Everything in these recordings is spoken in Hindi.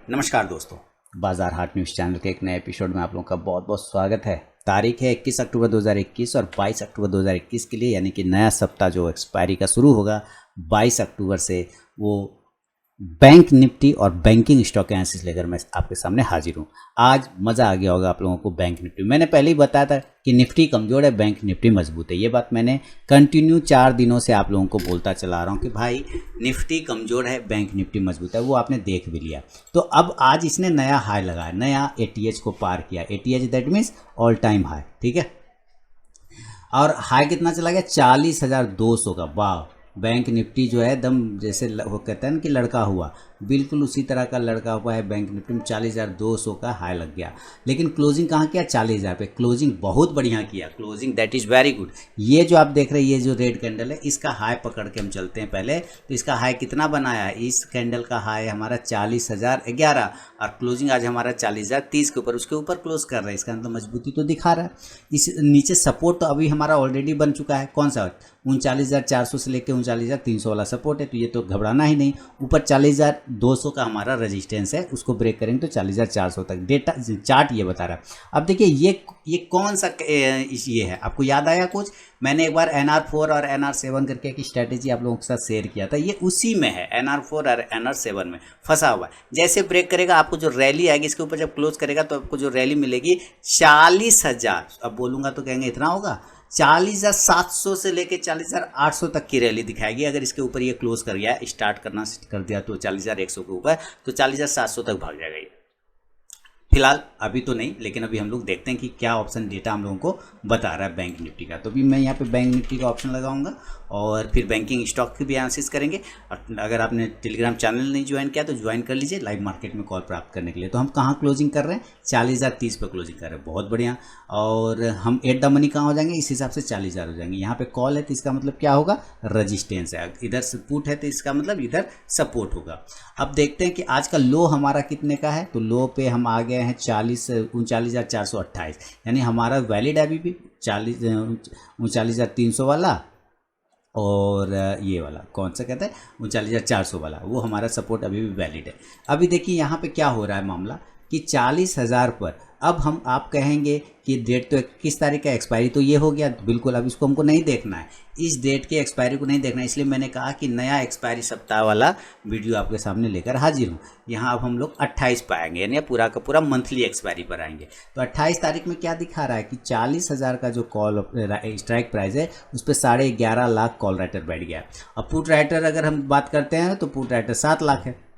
नमस्कार दोस्तों, बाजार हाट न्यूज़ चैनल के एक नए एपिसोड में आप लोगों का बहुत बहुत स्वागत है। तारीख है 21 अक्टूबर 2021 और 22 अक्टूबर 2021 के लिए, यानी कि नया सप्ताह जो एक्सपायरी का शुरू होगा 22 अक्टूबर से, वो बैंक निफ्टी और बैंकिंग स्टॉक एनालिसिस लेकर मैं आपके सामने हाजिर हूँ। आज मज़ा आ गया होगा आप लोगों को। बैंक निफ्टी मैंने पहले ही बताया था कि निफ्टी कमज़ोर है, बैंक निफ्टी मजबूत है। ये बात मैंने कंटिन्यू 4 दिनों से आप लोगों को बोलता चला रहा हूँ कि भाई निफ्टी कमज़ोर है, बैंक निफ्टी मजबूत है। वो आपने देख भी लिया। तो अब आज इसने नया हाई लगाया, नया ATH को पार किया। ATH that means all time high, ठीक है। और हाई कितना चला गया? 40,200 का। वाह, बैंक निफ्टी जो है एकदम जैसे वो कहते हैं ना कि लड़का हुआ, बिल्कुल उसी तरह का लड़का हुआ है। बैंक निफ्टी में 40,200 का हाई लग गया। लेकिन क्लोजिंग कहाँ किया? 40,000 पे। क्लोजिंग बहुत बढ़िया किया, closing that is very good. ये जो आप देख रहे हैं, ये जो रेड कैंडल है, इसका हाई पकड़ के हम चलते हैं पहले। तो इसका हाई कितना बनाया? इस कैंडल का हाई हमारा 40,011 और क्लोजिंग आज हमारा 40,030 के ऊपर, उसके ऊपर क्लोज कर रहा है। इसका मतलब मजबूती तो दिखा रहा है। इस नीचे सपोर्ट तो अभी हमारा ऑलरेडी बन चुका है। कौन सा? 39,400 से लेकर 39,300 वाला सपोर्ट है। तो ये तो घबराना ही नहीं। ऊपर 40,200 का हमारा रेजिस्टेंस है, उसको ब्रेक करेंगे तो 40,400 तक। डेटा चार्ट ये बता रहा है। अब देखिए ये कौन सा ये है, आपको याद आया कुछ? मैंने एक बार NR4 और NR7 करके एक स्ट्रैटेजी आप लोगों के साथ शेयर किया था। ये उसी में है, NR4 और NR7 में फंसा हुआ है। जैसे ब्रेक करेगा, आपको जो रैली आएगी इसके ऊपर जब क्लोज करेगा तो आपको जो रैली मिलेगी 40,000, अब बोलूँगा तो कहेंगे इतना होगा, 40,700 से लेके 40,800 तक की रैली दिखाएगी। अगर इसके ऊपर ये क्लोज कर गया, स्टार्ट करना कर दिया तो 40,100 के ऊपर, तो 40,700 तक भाग जाएगा ये। फिलहाल अभी तो नहीं, लेकिन अभी हम लोग देखते हैं कि क्या ऑप्शन डेटा हम लोगों को बता रहा है बैंक निफ्टी का। तो अभी मैं यहाँ पे बैंक निफ्टी का ऑप्शन लगाऊंगा और फिर बैंकिंग स्टॉक की भी एनालिसिस करेंगे। अगर आपने टेलीग्राम चैनल नहीं ज्वाइन किया तो ज्वाइन कर लीजिए लाइव मार्केट में कॉल प्राप्त करने के लिए। तो हम कहाँ क्लोजिंग कर रहे हैं? 40,030 पर क्लोजिंग कर रहे हैं, बहुत बढ़िया। और हम एट द मनी कहाँ हो जाएंगे? इस हिसाब से 40,000 हो जाएंगे। यहाँ पे कॉल है तो इसका मतलब क्या होगा? रजिस्टेंस है। इधर से पुट है तो इसका मतलब इधर सपोर्ट होगा। अब देखते हैं कि आज का लो हमारा कितने का है। तो लो पे हम आ गए हैं 39,428, यानी हमारा वैलिड है अभी भी 39,300 वाला। और ये वाला कौन सा कहते हैं? 39,400 वाला, वो हमारा सपोर्ट अभी भी वैलिड है। अभी देखिए यहाँ पे क्या हो रहा है मामला कि 40,000 पर अब आप कहेंगे कि डेट तो 21 तारीख का एक्सपायरी तो ये हो गया। बिल्कुल, अब इसको हमको नहीं देखना है, इस डेट के एक्सपायरी को नहीं देखना है। इसलिए मैंने कहा कि नया एक्सपायरी सप्ताह वाला वीडियो आपके सामने लेकर हाजिर हूँ। यहाँ अब हम लोग 28 पर आएंगे, यानी पूरा का पूरा मंथली एक्सपायरी पर आएंगे। तो 28 तारीख में क्या दिखा रहा है कि 40,000 का जो कॉल स्ट्राइक प्राइस है उस पर 11.5 लाख कॉल राइटर बैठ गया। अब पुट राइटर अगर हम बात करते हैं तो पुट राइटर 7 लाख है।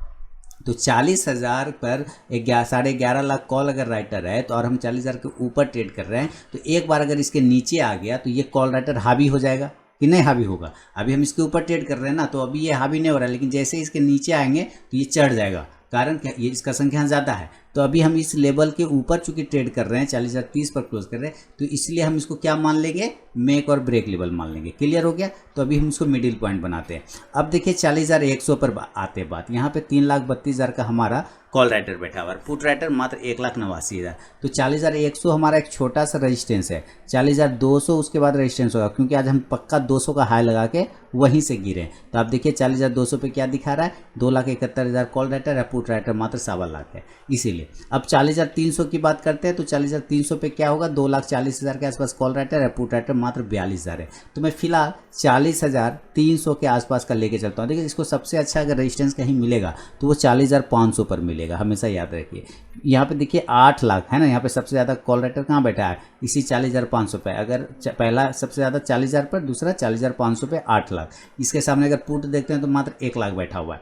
तो 40,000 पर 11.5 लाख कॉल अगर राइटर है, तो और हम 40,000 के ऊपर ट्रेड कर रहे हैं, तो एक बार अगर इसके नीचे आ गया तो ये कॉल राइटर हावी हो जाएगा कि नहीं हावी होगा? अभी हम इसके ऊपर ट्रेड कर रहे हैं ना, तो अभी ये हावी नहीं हो रहा है, लेकिन जैसे इसके नीचे आएंगे तो ये चढ़ जाएगा। कारण क्या? ये इसका संख्या ज़्यादा है। तो अभी हम इस लेवल के ऊपर चूंकि ट्रेड कर रहे हैं, 40,030 पर क्लोज कर रहे हैं, तो इसलिए हम इसको क्या मान लेंगे? मेक और ब्रेक लेवल मान लेंगे। क्लियर हो गया? तो अभी हम इसको मिडिल पॉइंट बनाते हैं। अब देखिए 40,100 पर आते बात, यहाँ पे 3,32,000 का हमारा कॉल राइटर बैठा हुआ है, पुट राइटर मात्र 1,89,000। तो 40,100 हमारा एक छोटा सा रेजिस्टेंस है। 40,200 उसके बाद रेजिस्टेंस होगा, क्योंकि आज हम पक्का 200 का हाई लगा के वहीं से गिरे। तो आप देखिए 40,200 पे क्या दिखा रहा है? 2,71,000 कॉल राइटर है, पुट राइटर मात्र 7.25 लाख है। इसीलिए अब 40,300 की बात करते हैं तो 40,300 पे क्या होगा? 2,40,000 के आसपास कॉल राइटर है, पुट राइटर मात्र 42,000 है। तो मैं फिलहाल 40,300 के आसपास का लेके चलता हूँ। देखिए इसको सबसे अच्छा अगर रेजिस्टेंस कहीं मिलेगा तो वो 40,500 पर मिलेगा, हमेशा याद रखिए। यहाँ पे देखिए 8 लाख है ना, यहाँ पे सबसे ज़्यादा कॉल राइटर कहाँ बैठा है? इसी 40,500 पे। अगर पहला सबसे ज़्यादा 40,000 पर, दूसरा 40,500 पे 8 लाख। इसके सामने अगर पुट देखते हैं तो मात्र 1 लाख बैठा हुआ है।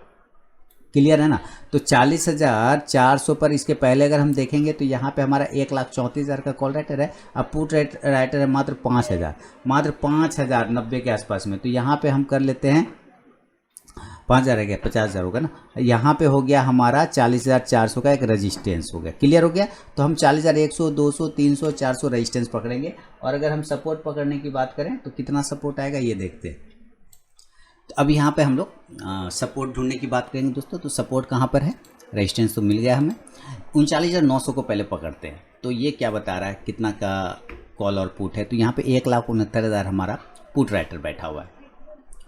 क्लियर है ना? तो 40,400 पर इसके पहले अगर हम देखेंगे तो यहाँ पे हमारा 1,34,000 का कॉल राइटर है। अब पुट राइटर है मात्र 5,000, मात्र 5,090 के आसपास में। तो यहाँ पे हम कर लेते हैं 5,000 है क्या? 50,000 होगा ना। यहाँ पे हो गया हमारा 40,400 का एक रेजिस्टेंस हो गया। क्लियर हो गया? तो हम 40,100, 200, 300, 400 रेजिस्टेंस पकड़ेंगे। और अगर हम सपोर्ट पकड़ने की बात करें तो कितना सपोर्ट आएगा ये देखते हैं। तो अब यहाँ पे हम लोग सपोर्ट ढूंढने की बात करेंगे दोस्तों। तो सपोर्ट कहाँ पर है? रेजिस्टेंस तो मिल गया हमें। 39,900 को पहले पकड़ते हैं। तो ये क्या बता रहा है कितना का कॉल और पुट है? तो यहाँ पे 1,69,000 हमारा पुट राइटर बैठा हुआ है।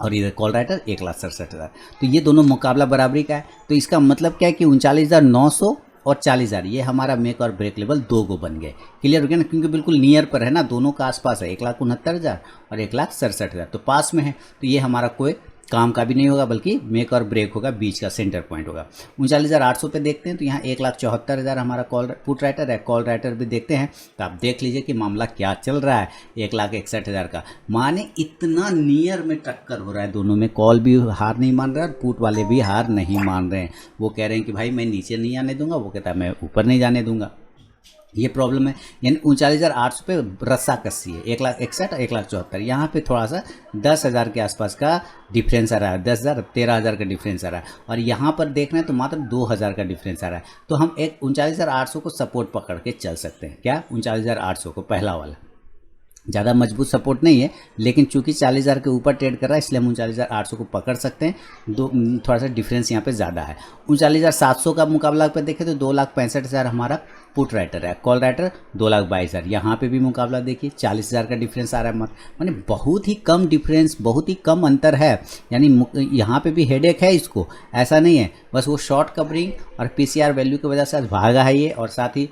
और इधर कॉल राइटर 1,67,000। तो ये दोनों मुकाबला बराबरी का है। तो इसका मतलब क्या है कि 39,900 और 40,000 ये हमारा मेक और ब्रेक लेवल दो गो बन गए। क्लियर हो गया ना, क्योंकि बिल्कुल नियर पर है ना, दोनों का आसपास है, 1,69,000 और 1,67,000, तो पास में है। तो ये हमारा कोई काम का भी नहीं होगा, बल्कि मेक और ब्रेक होगा, बीच का सेंटर पॉइंट होगा। 39,800 पे देखते हैं तो यहाँ 1,74,000 हमारा कॉल पुट राइटर है। कॉल राइटर भी देखते हैं तो आप देख लीजिए कि मामला क्या चल रहा है। 1,61,000 का, माने इतना नियर में टक्कर हो रहा है दोनों में। कॉल भी हार नहीं मान रहा है और पुट वाले भी हार नहीं मान रहे हैं। वो कह रहे हैं कि भाई मैं नीचे नहीं आने दूंगा, वो कहता है मैं ऊपर नहीं जाने दूंगा। ये प्रॉब्लम है। यानी 39,800 पे रस्सा कस्सी है, 1,61,000 और 1,74,000। यहाँ पे थोड़ा सा 10,000 के आसपास का डिफरेंस आ रहा है, 10,000 13,000 का डिफरेंस आ रहा है। और यहाँ पर देखना है तो मात्र 2,000 का डिफरेंस आ रहा है। तो हम एक 39,800 को सपोर्ट पकड़ के चल सकते हैं। क्या 39,800 को, पहला वाला ज़्यादा मजबूत सपोर्ट नहीं है, लेकिन चूंकि 40,000 के ऊपर ट्रेड कर रहा है इसलिए हम 39,800 को पकड़ सकते हैं। दो थोड़ा सा डिफरेंस यहाँ पे ज़्यादा है। 39,700 का मुकाबला पे देखें तो 2,65,000 हमारा पुट राइटर है। Call writer 2,22,000। यहाँ पे भी मुकाबला देखिए 40,000 का डिफरेंस आ रहा है। माने बहुत ही कम डिफरेंस, बहुत ही कम अंतर है। यानी यहाँ पे भी हेडेक है इसको, ऐसा नहीं है, बस वो शॉर्ट कवरिंग और पीसीआर वैल्यू की वजह से आज भागा है ये। और साथ ही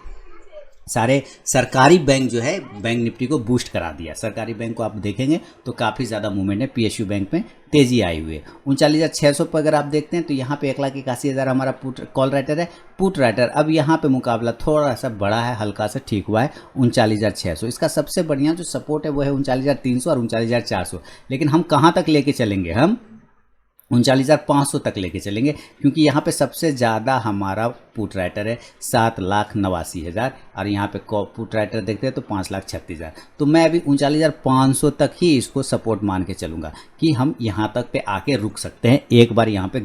सारे सरकारी बैंक जो है बैंक निफ्टी को बूस्ट करा दिया। सरकारी बैंक को आप देखेंगे तो काफ़ी ज़्यादा मूवमेंट है, पीएसयू बैंक में तेज़ी आई हुई है। 39,600 पर अगर आप देखते हैं तो यहाँ पे 1,81,000 हमारा पुट कॉल राइटर है। पुट राइटर अब यहाँ पे मुकाबला थोड़ा सा बड़ा है, हल्का सा ठीक हुआ है 39,600। इसका सबसे बढ़िया जो सपोर्ट है वो है 39,300 और 39,400। लेकिन हम कहाँ तक लेके चलेंगे, हम 39,500 तक लेके चलेंगे, क्योंकि यहाँ पे सबसे ज़्यादा हमारा पुट राइटर है 7,89,000 और यहाँ पे पुट राइटर देखते हैं तो 5,36,000। तो मैं अभी 39,500 तक ही इसको सपोर्ट मान के चलूँगा कि हम यहाँ तक पे आके रुक सकते हैं। एक बार यहाँ पे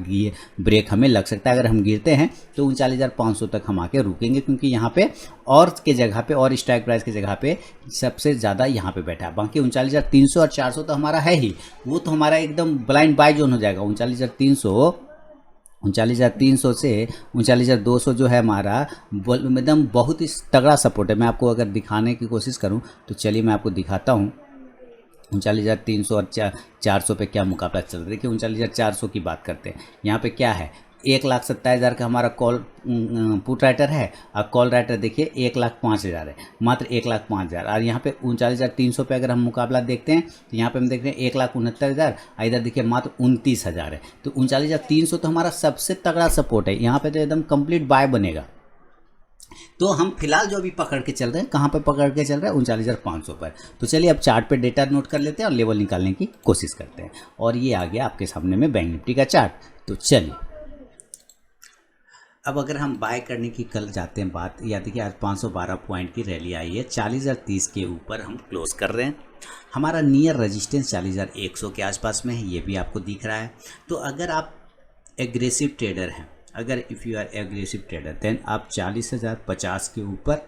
ब्रेक हमें लग सकता है, अगर हम गिरते हैं तो 39,500 तक हम आके रुकेंगे, क्योंकि यहाँ पे और के जगह पे और स्ट्राइक प्राइस की जगह पे सबसे ज़्यादा यहाँ पे बैठा है। बाकी 39,300 और 400 तो हमारा है ही, वो तो हमारा एकदम ब्लाइंड बाय जोन हो जाएगा। 39,300 से 39,200 जो है हमारा एकदम बहुत ही तगड़ा सपोर्ट है। मैं आपको अगर दिखाने की कोशिश करूं तो चलिए मैं आपको दिखाता हूं 39,300 और 400 पे क्या मुकाबला चल रहा है। देखिए 39,400 की बात करते हैं। यहाँ पे क्या है, 1,27,000 का हमारा कॉल पुट राइटर है और कॉल राइटर देखिए 1,05,000 है, मात्र 1,05,000। और यहाँ पे 39,300 पे अगर हम मुकाबला देखते हैं तो यहाँ पे हम देख रहे हैं 1,69,000, इधर देखिए मात्र 29,000 है। तो 39,300 तो हमारा सबसे तगड़ा सपोर्ट है, यहाँ पे तो एकदम कंप्लीट बाय बनेगा। तो हम फिलहाल जो अभी पकड़ के चल रहे हैं, कहाँ पे पकड़ के चल रहे हैं, 39,500 पर। तो चलिए अब चार्ट पे डेटा नोट कर लेते हैं और लेवल निकालने की कोशिश करते हैं। और ये आ गया आपके सामने में बैंक निफ्टी का चार्ट। तो चलिए अब अगर हम बाय करने की कल जाते हैं बात, या देखिए आज 512 पॉइंट की रैली आई है, 40,030 के ऊपर हम क्लोज कर रहे हैं। हमारा नियर रेजिस्टेंस 40,100 के आसपास में है, ये भी आपको दिख रहा है। तो अगर आप एग्रेसिव ट्रेडर हैं, अगर if you are aggressive trader then आप 40,050 के ऊपर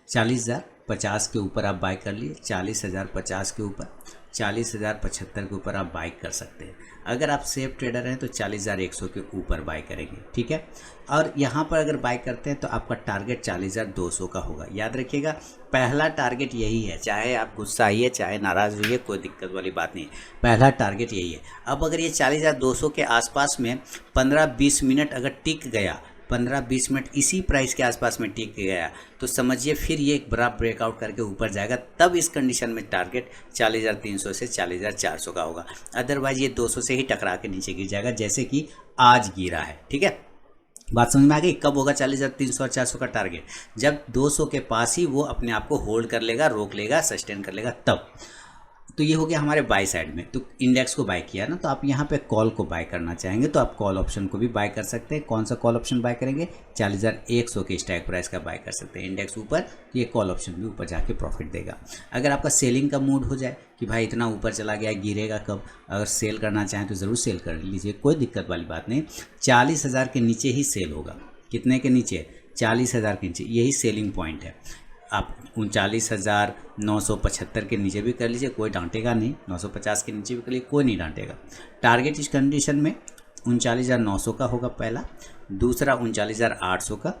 40,050 के ऊपर आप बाय कर लिए, 40,050 के ऊपर 40,075 के ऊपर आप बाय कर सकते हैं। अगर आप सेफ ट्रेडर हैं तो 40,100 के ऊपर बाय करेंगे, ठीक है। और यहाँ पर अगर बाय करते हैं तो आपका टारगेट 40,200 का होगा। याद रखिएगा पहला टारगेट यही है, चाहे आप गुस्सा आइए चाहे नाराज़ होइए, कोई दिक्कत वाली बात नहीं, पहला टारगेट यही है। अब अगर ये 40,200 के आसपास में 15-20 मिनट अगर टिक गया, 15-20 मिनट इसी प्राइस के आसपास में टिक गया, तो समझिए फिर ये एक बड़ा ब्रेकआउट करके ऊपर जाएगा। तब इस कंडीशन में टारगेट 40,300 से 40,400 का होगा। अदरवाइज ये 200 से ही टकरा के नीचे गिर जाएगा, जैसे कि आज गिरा है, ठीक है। बात समझ में आ गई। कब होगा 40,300 और 400 का टारगेट, जब 200 के पास ही वो अपने आप को होल्ड कर लेगा, रोक लेगा, सस्टेन कर लेगा, तब। तो ये हो गया हमारे बाय साइड में। तो इंडेक्स को बाय किया ना, तो आप यहाँ पे कॉल को बाय करना चाहेंगे तो आप कॉल ऑप्शन को भी बाय कर सकते हैं। कौन सा कॉल ऑप्शन बाय करेंगे, 40,100 के स्ट्राइक प्राइस का बाय कर सकते हैं। इंडेक्स ऊपर तो ये कॉल ऑप्शन भी ऊपर जाके प्रॉफिट देगा। अगर आपका सेलिंग का मूड हो जाए कि भाई इतना ऊपर चला गया, गिरेगा कब, अगर सेल करना चाहें तो ज़रूर सेल कर लीजिए, कोई दिक्कत वाली बात नहीं। 40,000 के नीचे ही सेल होगा। कितने के नीचे, 40,000 के नीचे, यही सेलिंग पॉइंट है। आप 39,975 के नीचे भी कर लीजिए, कोई डांटेगा नहीं। 950 के नीचे भी कर लीजिए, कोई नहीं डांटेगा। टारगेट इस कंडीशन में 39,900 का होगा पहला, दूसरा 39,800 का,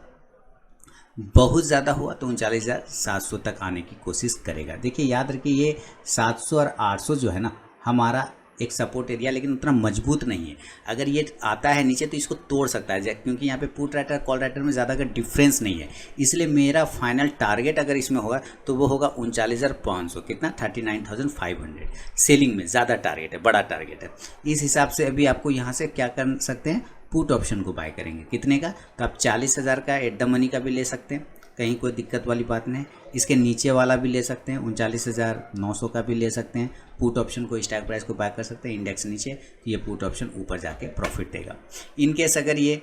बहुत ज़्यादा हुआ तो 39,700 तक आने की कोशिश करेगा। देखिए याद रखिए ये 700 और 800 जो है ना हमारा एक सपोर्ट एरिया, लेकिन उतना मजबूत नहीं है। अगर ये आता है नीचे तो इसको तोड़ सकता है, क्योंकि यहाँ पे पुट राइटर कॉल राइटर में ज़्यादा का डिफरेंस नहीं है। इसलिए मेरा फाइनल टारगेट अगर इसमें होगा तो वो होगा 39,500, कितना 39,500। सेलिंग में ज़्यादा टारगेट है, बड़ा टारगेट है। इस हिसाब से अभी आपको यहाँ से क्या कर सकते हैं, पुट ऑप्शन को बाय करेंगे। कितने का, तो आप 40,000 का एट द मनी का भी ले सकते हैं, कहीं कोई दिक्कत वाली बात नहीं। इसके नीचे वाला भी ले सकते हैं, 39,900 का भी ले सकते हैं। पुट ऑप्शन को स्ट्राइक प्राइस को बाय कर सकते हैं, इंडेक्स नीचे, तो ये पुट ऑप्शन ऊपर जाके प्रॉफिट देगा। इनकेस अगर ये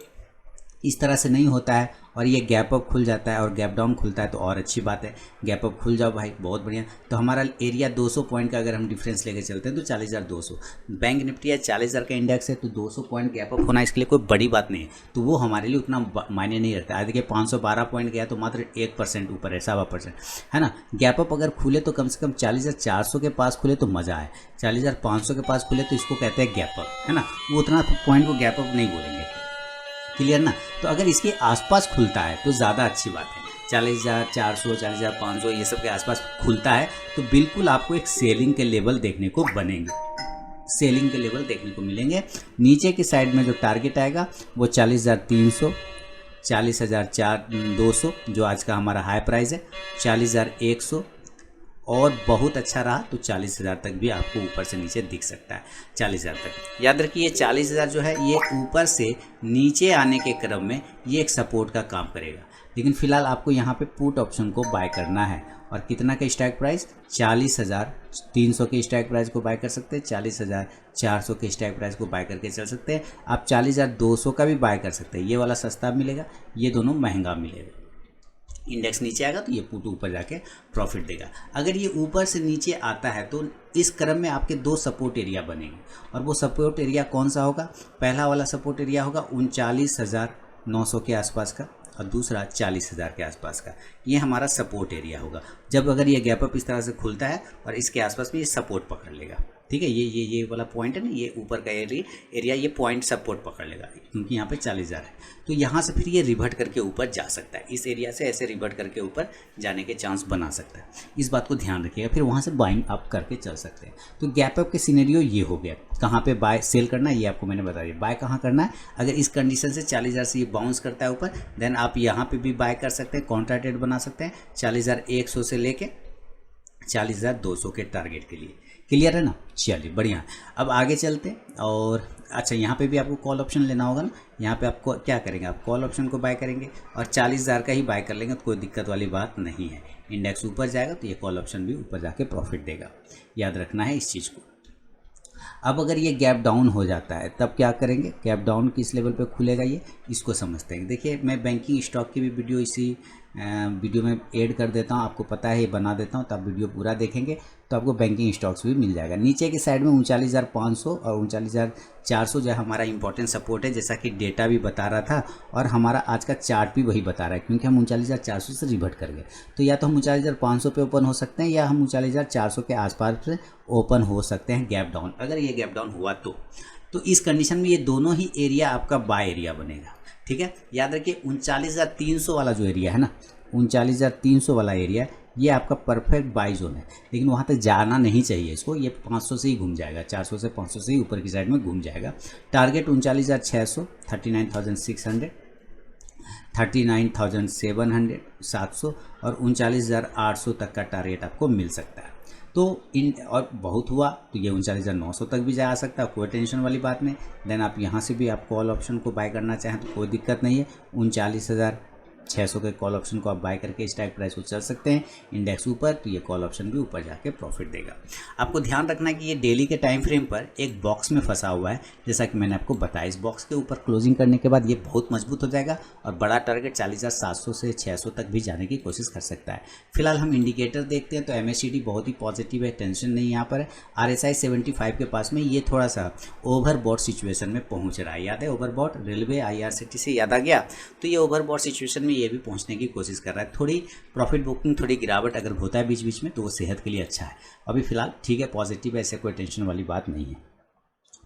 इस तरह से नहीं होता है और ये गैप अप खुल जाता है और गैप डाउन खुलता है तो और अच्छी बात है, गैप अप खुल जाओ भाई, बहुत बढ़िया। तो हमारा एरिया 200 पॉइंट का अगर हम डिफरेंस लेके चलते हैं तो 40,200, बैंक निफ्टी है 40,000 का इंडेक्स है, तो 200 पॉइंट गैप अप होना इसके लिए कोई बड़ी बात नहीं है, तो वो हमारे लिए उतना मायने नहीं रखता। आज देखिए 512 पॉइंट गया तो मात्र 1% ऊपर है, 1.25% है ना। गैप अप अगर खुले तो कम से कम 40,400 के पास खुले तो मज़ा है, 40,500 के पास खुले तो इसको कहते हैं गैप अप, है ना। वो उतना पॉइंट को गैप अप नहीं बोलेंगे, क्लियर ना। तो अगर इसके आसपास खुलता है तो ज़्यादा अच्छी बात है, 40,400 40,500 ये सब के आसपास खुलता है तो बिल्कुल आपको एक सेलिंग के लेवल देखने को बनेंगे, सेलिंग के लेवल देखने को मिलेंगे। नीचे की साइड में जो टारगेट आएगा वो 40,300, 40,200 जो आज का हमारा हाई प्राइस है, 40,100, और बहुत अच्छा रहा तो 40,000 तक भी आपको ऊपर से नीचे दिख सकता है। 40,000 तक याद रखिए, 40,000 जो है ये ऊपर से नीचे आने के क्रम में ये एक सपोर्ट का काम करेगा। लेकिन फिलहाल आपको यहाँ पे पुट ऑप्शन को बाय करना है, और कितना का स्ट्राइक प्राइस, 40,300 के स्ट्राइक प्राइस को बाय कर सकते हैं, 40,400 के स्ट्राइक प्राइस को बाय करके चल सकते हैं। आप 40,200 का भी बाय कर सकते हैं, ये वाला सस्ता मिलेगा, ये दोनों महंगा मिलेगा। इंडेक्स नीचे आएगा तो ये पुट ऊपर जाके प्रॉफिट देगा। अगर ये ऊपर से नीचे आता है तो इस क्रम में आपके दो सपोर्ट एरिया बनेंगे, और वो सपोर्ट एरिया कौन सा होगा, पहला वाला सपोर्ट एरिया होगा 39,900 के आसपास का, और दूसरा 40,000 के आसपास का। ये हमारा सपोर्ट एरिया होगा। जब अगर ये गैप अप इस तरह से खुलता है और इसके आसपास में ये सपोर्ट पकड़ लेगा, ठीक है, ये वाला पॉइंट है ना, ये ऊपर का एरिया ये पॉइंट सपोर्ट पकड़ लेगा, क्योंकि यहाँ पे 40,000 है। तो यहाँ से फिर ये रिवर्ट करके ऊपर जा सकता है, इस एरिया से ऐसे रिवर्ट करके ऊपर जाने के चांस बना सकता है। इस बात को ध्यान रखिएगा, फिर वहाँ से बाइंग अप करके चल सकते हैं। तो गैप अप के सिनेरियो ये हो गया, कहाँ पे बाय सेल करना है ये आपको मैंने बता दिया। बाय कहाँ करना है, अगर इस कंडीशन से 40,000 से ये बाउंस करता है ऊपर, देन आप यहाँ पे भी बाय कर सकते हैं, कॉन्ट्रा ट्रेड बना सकते हैं 40,100 से लेके 40,200 के टारगेट के लिए। क्लियर है ना, चलिए बढ़िया। अब आगे चलते हैं, और अच्छा यहाँ पे भी आपको कॉल ऑप्शन लेना होगा ना, यहाँ पे आपको क्या करेंगे, आप कॉल ऑप्शन को बाय करेंगे और 40,000 का ही बाय कर लेंगे, तो कोई दिक्कत वाली बात नहीं है। इंडेक्स ऊपर जाएगा तो ये कॉल ऑप्शन भी ऊपर जाके प्रॉफिट देगा, याद रखना है इस चीज़ को। अब अगर ये गैप डाउन हो जाता है तब क्या करेंगे, गैप डाउन किस लेवल पे खुलेगा ये, इसको समझते हैं। देखिए मैं बैंकिंग स्टॉक की भी वीडियो इसी वीडियो में ऐड कर देता हूँ, आपको पता है ये बना देता हूँ, तो आप वीडियो पूरा देखेंगे तो आपको बैंकिंग स्टॉक्स भी मिल जाएगा। नीचे की साइड में 39,500 और 39,400 जो हमारा इंपॉर्टेंट सपोर्ट है, जैसा कि डेटा भी बता रहा था और हमारा आज का चार्ट भी वही बता रहा है, क्योंकि हम 39,400 से रिवर्ट कर गए। तो या तो हम 39,500 पे ओपन हो सकते हैं, या हम 39,400 के आसपास से ओपन हो सकते हैं गैप डाउन। अगर ये गैप डाउन हुआ तो इस कंडीशन में ये दोनों ही एरिया आपका बाय एरिया बनेगा, ठीक है। याद रखिए 39,300 वाला जो एरिया है ना, 39,300 वाला एरिया ये आपका परफेक्ट बाई जोन है, लेकिन वहाँ तक जाना नहीं चाहिए इसको, ये 500 से ही घूम जाएगा, 400 से 500 से ही ऊपर की साइड में घूम जाएगा। टारगेट 39,600, 39,600, 39,700, 700 और 39,800 तक का टारगेट आपको मिल सकता है। तो और बहुत हुआ तो ये 39,900 तक भी जा सकता है, कोई टेंशन वाली बात नहीं। देन आप यहाँ से भी आप कॉल ऑप्शन को बाय करना चाहें तो कोई दिक्कत नहीं है, 39,600 के कॉल ऑप्शन को आप बाय करके स्ट्राइक प्राइस को चल सकते हैं। इंडेक्स ऊपर तो ये कॉल ऑप्शन भी ऊपर जाके प्रॉफिट देगा। आपको ध्यान रखना है कि ये डेली के टाइम फ्रेम पर एक बॉक्स में फंसा हुआ है, जैसा कि मैंने आपको बताया। इस बॉक्स के ऊपर क्लोजिंग करने के बाद ये बहुत मजबूत हो जाएगा और बड़ा टारगेट 40,700 से 600 तक भी जाने की कोशिश कर सकता है। फिलहाल हम इंडिकेटर देखते हैं तो MACD बहुत ही पॉजिटिव है, टेंशन नहीं यहाँ पर है। RSI 75 के पास में ये थोड़ा सा ओवरबॉट सिचुएशन में पहुँच रहा है। याद है ओवरबॉट, रेलवे IRCTC से याद आ गया, तो ये ओवरबॉट सिचुएशन में ये भी पहुंचने की कोशिश कर रहा है। थोड़ी प्रॉफिट बुकिंग, थोड़ी गिरावट अगर होता है बीच बीच में तो वो सेहत के लिए अच्छा है। अभी फिलहाल ठीक है, पॉजिटिव है, ऐसे कोई टेंशन वाली बात नहीं है।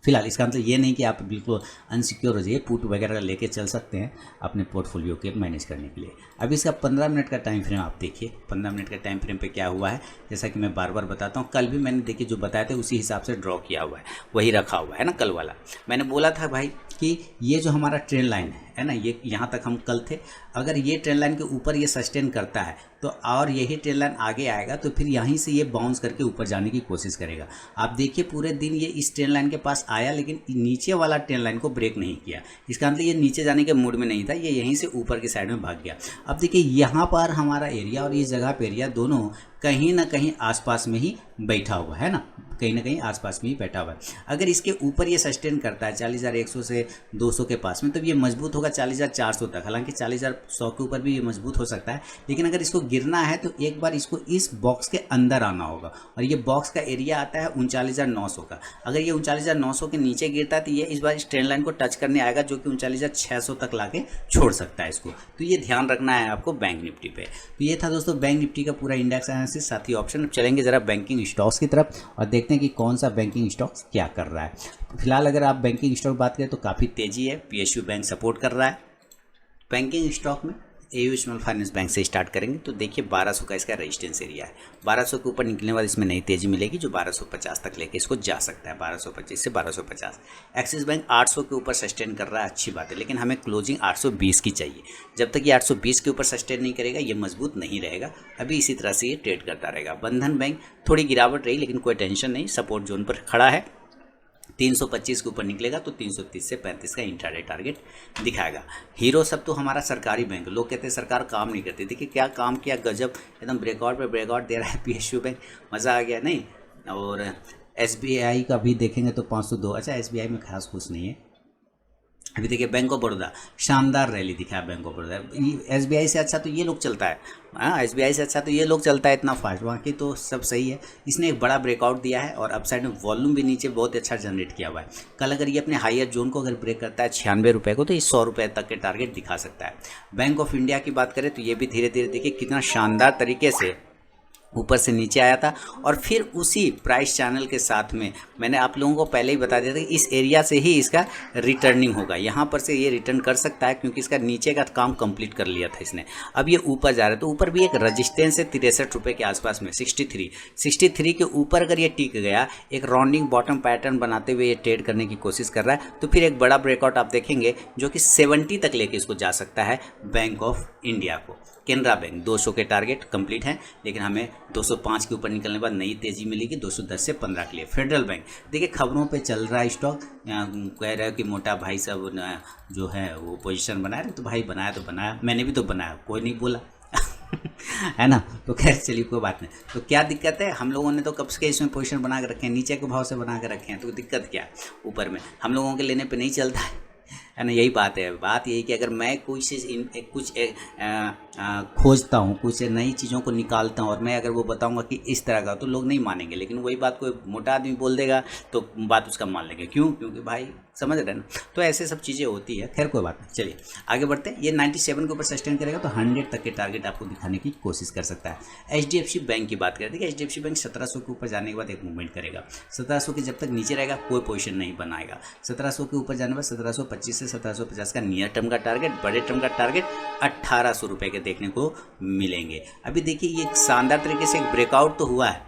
फिलहाल इसका मतलब ये नहीं कि आप बिल्कुल अनसिक्योर हो जाइए, पुट वगैरह लेके चल सकते हैं अपने पोर्टफोलियो के मैनेज करने के लिए। अब इसका 15 मिनट का टाइम फ्रेम आप देखिए, 15 मिनट का टाइम फ्रेम पे क्या हुआ है, जैसा कि मैं बार बार बताता हूँ, कल भी मैंने देखिए जो बताया था उसी हिसाब से ड्रॉ किया हुआ है, वही रखा हुआ है ना कल वाला। मैंने बोला था भाई कि ये जो हमारा ट्रेंड लाइन है ना, ये यहाँ तक हम कल थे, अगर ये ट्रेंड लाइन के ऊपर ये सस्टेन करता है तो और यही ट्रेंड लाइन आगे आएगा तो फिर यहीं से ये बाउंस करके ऊपर जाने की कोशिश करेगा। आप देखिए पूरे दिन ये इस ट्रेंड लाइन के पास आया लेकिन नीचे वाला ट्रेंड लाइन को ब्रेक नहीं किया, इसका मतलब ये नीचे जाने के मूड में नहीं था, ये यहीं से ऊपर की साइड में भाग गया। अब देखिए यहाँ पर हमारा एरिया और इस जगह पे एरिया दोनों कहीं ना कहीं आसपास में ही बैठा हुआ है ना, कहीं ना कहीं आसपास में ही बैठा हुआ है। अगर इसके ऊपर ये सस्टेन करता है 40,100 से 200 के पास में, तो ये मजबूत होगा 40,400 तक, हालांकि 40,100 के ऊपर भी ये मजबूत हो सकता है, लेकिन अगर इसको गिरना है तो एक बार इसको इस बॉक्स के अंदर आना होगा, और ये बॉक्स का एरिया आता है 39,900 का। अगर ये 39,900 के नीचे गिरता है तो ये इस बार इस ट्रेंड लाइन को टच करने आएगा, जो कि 39,600 तक लाके छोड़ सकता है इसको। तो ये ध्यान रखना है आपको बैंक निफ्टी पे। तो ये था दोस्तों बैंक निफ्टी का पूरा इंडेक्स एनालिसिस, साथ ही ऑप्शन। चलेंगे जरा बैंकिंग स्टॉक्स की तरफ और देखते हैं कि कौन सा बैंकिंग स्टॉक्स क्या कर रहा है। फिलहाल अगर आप बैंकिंग स्टॉक बात करें तो काफ़ी तेजी है, पीएसयू बैंक सपोर्ट कर रहा है बैंकिंग स्टॉक में। एयू स्मॉल फाइनेंस बैंक से स्टार्ट करेंगे तो देखिए 1200 का इसका रेजिस्टेंस एरिया है, 1200 के ऊपर निकलने बाद इसमें नई तेजी मिलेगी जो 1250 तक लेके इसको जा सकता है, 1225 से 1250। एक्सिस बैंक 800 के ऊपर सस्टेन कर रहा है, अच्छी बात है, लेकिन हमें क्लोजिंग 820 की चाहिए। जब तक ये 820 के ऊपर सस्टेन नहीं करेगा ये मजबूत नहीं रहेगा, अभी इसी तरह से ये ट्रेड करता रहेगा। बंधन बैंक थोड़ी गिरावट रही लेकिन कोई टेंशन नहीं, सपोर्ट जोन पर खड़ा है, 325 के ऊपर निकलेगा तो 330 से 35 का इंट्राडे टारगेट दिखाएगा। हीरो सब तो हमारा सरकारी बैंक, लोग कहते हैं सरकार काम नहीं करती, देखिए क्या काम किया, गजब, एकदम ब्रेकआउट पे ब्रेकआउट दे रहा है पीएसयू बैंक, मज़ा आ गया नहीं। और एसबीआई का भी देखेंगे तो 502, अच्छा एसबीआई में खास कुछ नहीं है। अभी देखिए बैंक ऑफ बड़ौदा शानदार रैली दिखा, बैंक ऑफ बड़ौदा एसबीआई से अच्छा तो ये लोग चलता है, हाँ एसबीआई से अच्छा तो ये लोग चलता है इतना फास्ट, बाकी तो सब सही है। इसने एक बड़ा ब्रेकआउट दिया है और अपसाइड में वॉल्यूम भी नीचे बहुत अच्छा जनरेट किया हुआ है। कल अगर ये अपने हायर जोन को अगर ब्रेक करता है 96 रुपये को तो ये 100 रुपये तक के टारगेट दिखा सकता है। बैंक ऑफ इंडिया की बात करें तो ये भी धीरे धीरे देखिए कितना शानदार तरीके से ऊपर से नीचे आया था और फिर उसी प्राइस चैनल के साथ में मैंने आप लोगों को पहले ही बता दिया था कि इस एरिया से ही इसका रिटर्निंग होगा, यहाँ पर से ये रिटर्न कर सकता है क्योंकि इसका नीचे का काम कंप्लीट कर लिया था इसने। अब ये ऊपर जा रहा है तो ऊपर भी एक रजिस्टेंस है 63 रुपये के आसपास में, 63 के ऊपर अगर ये टिक गया, एक राउंडिंग बॉटम पैटर्न बनाते हुए ये ट्रेड करने की कोशिश कर रहा है तो फिर एक बड़ा ब्रेकआउट आप देखेंगे जो कि 70 तक लेके इसको जा सकता है बैंक ऑफ इंडिया को। केनरा बैंक 200 के टारगेट कंप्लीट हैं लेकिन हमें 205 के ऊपर निकलने के बाद नई तेजी मिलेगी 210 से 15 के लिए। फेडरल बैंक देखिए खबरों पे चल रहा है स्टॉक, कह रहे हो कि मोटा भाई सब जो है वो पोजीशन बना रहे, तो भाई बनाया तो बनाया, मैंने भी तो बनाया, कोई नहीं बोला है ना। तो खैर चलिए कोई बात नहीं। तो क्या दिक्कत है, हम लोगों ने तो कब से इसमें पोजीशन बना के रखे हैं, नीचे के भाव से बना के रखे हैं, तो दिक्कत क्या है, ऊपर में हम लोगों के लेने पे नहीं चलता है ना। यही बात है, बात यही कि अगर मैं कुछ खोजता हूँ, कुछ नई चीज़ों को निकालता हूँ और मैं अगर वो बताऊँगा कि इस तरह का, तो लोग नहीं मानेंगे, लेकिन वही बात कोई मोटा आदमी बोल देगा तो बात उसका मान लेंगे, क्यों, क्योंकि भाई समझ रहे हैं ना। तो ऐसे सब चीज़ें होती है, खैर कोई बात नहीं। चलिए आगे बढ़ते हैं। ये 97 के ऊपर सस्टेन करेगा तो 100 तक के टारगेट आपको दिखाने की कोशिश कर सकता है। HDFC बैंक की बात करें, देखिए HDFC बैंक 1700 के ऊपर जाने के बाद एक मूवमेंट करेगा, 1700 के जब तक नीचे रहेगा कोई पोजीशन नहीं बनाएगा, 1700 के ऊपर जाने के बाद 1725 से 1750 का नियर टर्म का टारगेट, बड़े टर्म का टारगेट 1800 रुपये के देखने को मिलेंगे। अभी देखिए ये शानदार तरीके से एक ब्रेकआउट तो हुआ है,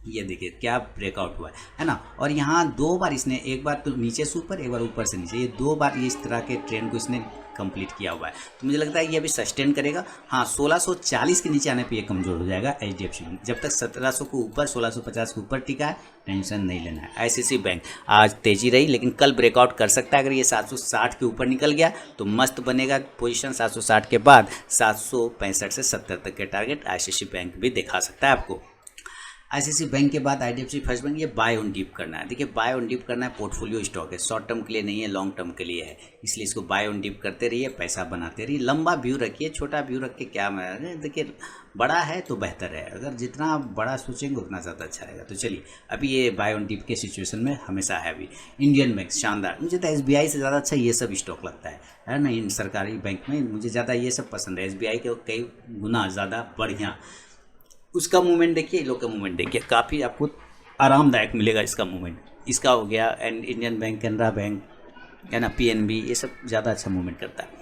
ये देखिए क्या ब्रेकआउट हुआ है ना। और यहाँ दो बार इसने, एक बार तो नीचे से ऊपर, एक बार ऊपर से नीचे, ये दो बार ये इस तरह के ट्रेंड को इसने कंप्लीट किया हुआ है। तो मुझे लगता है ये अभी सस्टेन करेगा। हाँ 1640 के नीचे आने पे ये कमज़ोर हो जाएगा HDFC बैंक। जब तक 1700 के ऊपर, 1650 के ऊपर टिका है, टेंशन नहीं लेना है। ICICI बैंक आज तेजी रही लेकिन कल ब्रेकआउट कर सकता है, अगर ये 760 के ऊपर निकल गया तो मस्त बनेगा पोजीशन। 760 के बाद 765 से 70 तक के टारगेट ICICI बैंक भी दिखा सकता है आपको। ICICI बैंक के बाद IDFC फर्स्ट बैंक, ये बाय ऑन डिप करना है। देखिए बाय ऑन डिप करना है, पोर्टफोलियो स्टॉक है, शॉर्ट टर्म के लिए नहीं है, लॉन्ग टर्म के लिए है, इसलिए इसको बाय ऑन डिप करते रहिए, पैसा बनाते रहिए। लंबा व्यू रखिए, छोटा व्यू रख के क्या मैं, देखिए बड़ा है तो बेहतर है, अगर जितना आप बड़ा सोचेंगे उतना ज़्यादा अच्छा रहेगा। तो चलिए अभी ये बाय ऑन डिप के सिचुएशन में हमेशा है। अभी इंडियन बैंक शानदार, मुझे तो SBI से ज़्यादा अच्छा ये सब स्टॉक लगता है ना। इन सरकारी बैंक में मुझे ज़्यादा ये सब पसंद है, SBI के कई गुना ज़्यादा बढ़िया। उसका मूवमेंट देखिए, लोग का मूवमेंट देखिए, काफ़ी आपको आरामदायक मिलेगा इसका मूवमेंट। इसका हो गया and Indian bank, Canara bank है ना, पीएनबी, ये सब ज़्यादा अच्छा मूवमेंट करता है।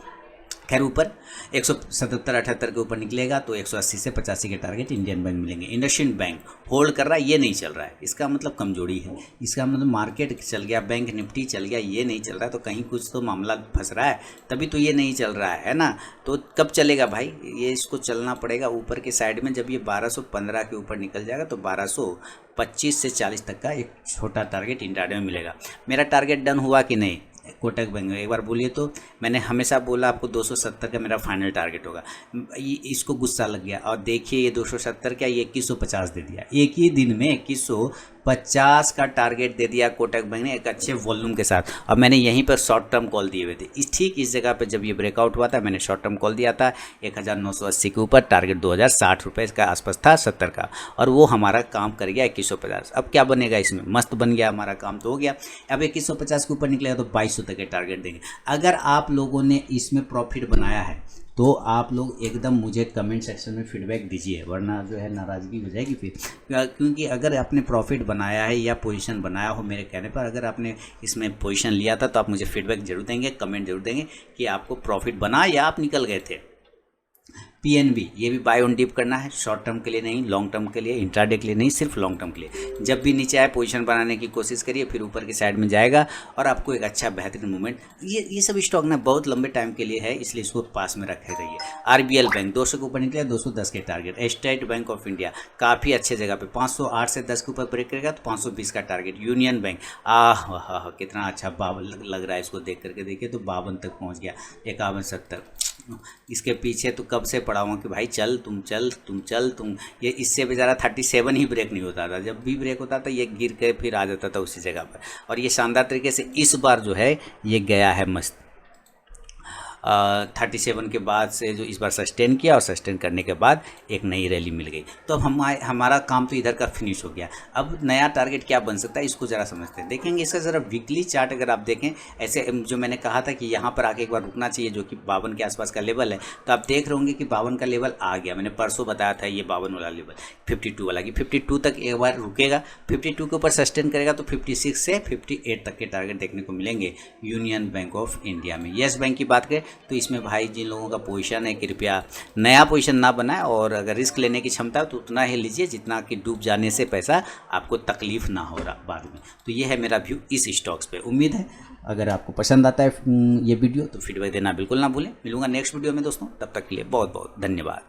खैर ऊपर 177-78 के ऊपर निकलेगा तो 180 से 85 के टारगेट इंडियन बैंक मिलेंगे। इंडसइंड बैंक होल्ड कर रहा है, ये नहीं चल रहा है, इसका मतलब कमजोरी है। इसका मतलब मार्केट चल गया, बैंक निफ्टी चल गया, ये नहीं चल रहा है, तो कहीं कुछ तो मामला फंस रहा है, तभी तो ये नहीं चल रहा है ना। तो कब चलेगा भाई, ये इसको चलना पड़ेगा ऊपर के साइड में। जब ये 1215 के ऊपर निकल जाएगा तो 1225 से 40 तक का एक छोटा टारगेट इंट्राडे में मिलेगा। मेरा टारगेट डन हुआ कि नहीं कोटक बैंक में, एक बार बोलिए तो। मैंने हमेशा बोला आपको 270 का मेरा फाइनल टारगेट होगा, इसको गुस्सा लग गया और देखिए ये 270 क्या, ये 2150 दे दिया। एक ही दिन में 2150 का टारगेट दे दिया कोटक बैंक ने, एक अच्छे वॉल्यूम के साथ। और मैंने यहीं पर शॉर्ट टर्म कॉल दिए हुए थे, ठीक इस जगह पे जब ये ब्रेकआउट हुआ था मैंने शॉर्ट टर्म कॉल दिया था 1980 के ऊपर, टारगेट 2060 रुपये का आसपास था 70 का, और वो हमारा काम कर गया 2150। अब क्या बनेगा इसमें, मस्त बन गया, हमारा काम तो हो गया। अब 2150 के ऊपर निकलेगा तो 2200 तक के टारगेट देंगे। अगर आप लोगों ने इसमें प्रॉफिट बनाया है तो आप लोग एकदम मुझे कमेंट सेक्शन में फीडबैक दीजिए, वरना जो है नाराज़गी हो जाएगी फिर। क्योंकि अगर आपने प्रॉफिट बनाया है या पोजीशन बनाया हो मेरे कहने पर, अगर आपने इसमें पोजीशन लिया था तो आप मुझे फीडबैक जरूर देंगे, कमेंट जरूर देंगे कि आपको प्रॉफिट बना या आप निकल गए थे। पीएनबी ये भी बाय ऑन डिप करना है, शॉर्ट टर्म के लिए नहीं, लॉन्ग टर्म के लिए, इंट्राडे के लिए नहीं, सिर्फ लॉन्ग टर्म के लिए। जब भी नीचे आए पोजीशन बनाने की कोशिश करिए, फिर ऊपर की साइड में जाएगा और आपको एक अच्छा बेहतरीन मूवमेंट। ये सब स्टॉक ना बहुत लंबे टाइम के लिए है, इसलिए इसको पास में रखे रहिए। आरबीएल बैंक 200 के ऊपर निकले, 210 के target. State bank of India काफ़ी अच्छे जगह पे 508 से 10 के ऊपर ब्रेक करेगा तो 520 का टारगेट। यूनियन बैंक कितना अच्छा 52 लग रहा है, इसको देख करके देखिए तो 52 तक पहुँच गया, 51-70। इसके पीछे तो कब से पड़ा हुआ कि भाई चल तुम, ये इससे बेचारा 37 ही ब्रेक नहीं होता था, जब भी ब्रेक होता था ये गिर के फिर आ जाता था उसी जगह पर। और ये शानदार तरीके से इस बार जो है ये गया है मस्त 37 के बाद से जो इस बार सस्टेन किया, और सस्टेन करने के बाद एक नई रैली मिल गई। तो अब हमारा काम तो इधर का फिनिश हो गया। अब नया टारगेट क्या बन सकता है इसको ज़रा समझते हैं। देखेंगे इसका ज़रा वीकली चार्ट अगर आप देखें, ऐसे जो मैंने कहा था कि यहाँ पर आके एक बार रुकना चाहिए, जो कि 52 के आसपास का लेवल है, तो आप देख रहे होंगे कि 52 का लेवल आ गया। मैंने परसों बताया था ये 52 वाला लेवल, 52 वाला, कि 52 तक एक बार रुकेगा, 52 के ऊपर सस्टेन करेगा तो 56 से 58 तक के टारगेट देखने को मिलेंगे यूनियन बैंक ऑफ इंडिया में। येस बैंक की बात करें तो इसमें भाई जिन लोगों का पोजीशन है कृपया नया पोजीशन ना बनाए, और अगर रिस्क लेने की क्षमता है तो उतना ही लीजिए जितना कि डूब जाने से पैसा आपको तकलीफ ना हो रहा बाद में। तो ये है मेरा व्यू इस स्टॉक्स पे। उम्मीद है अगर आपको पसंद आता है ये वीडियो तो फीडबैक देना बिल्कुल ना भूलें। मिलूंगा नेक्स्ट वीडियो में दोस्तों, तब तक के लिए बहुत बहुत धन्यवाद।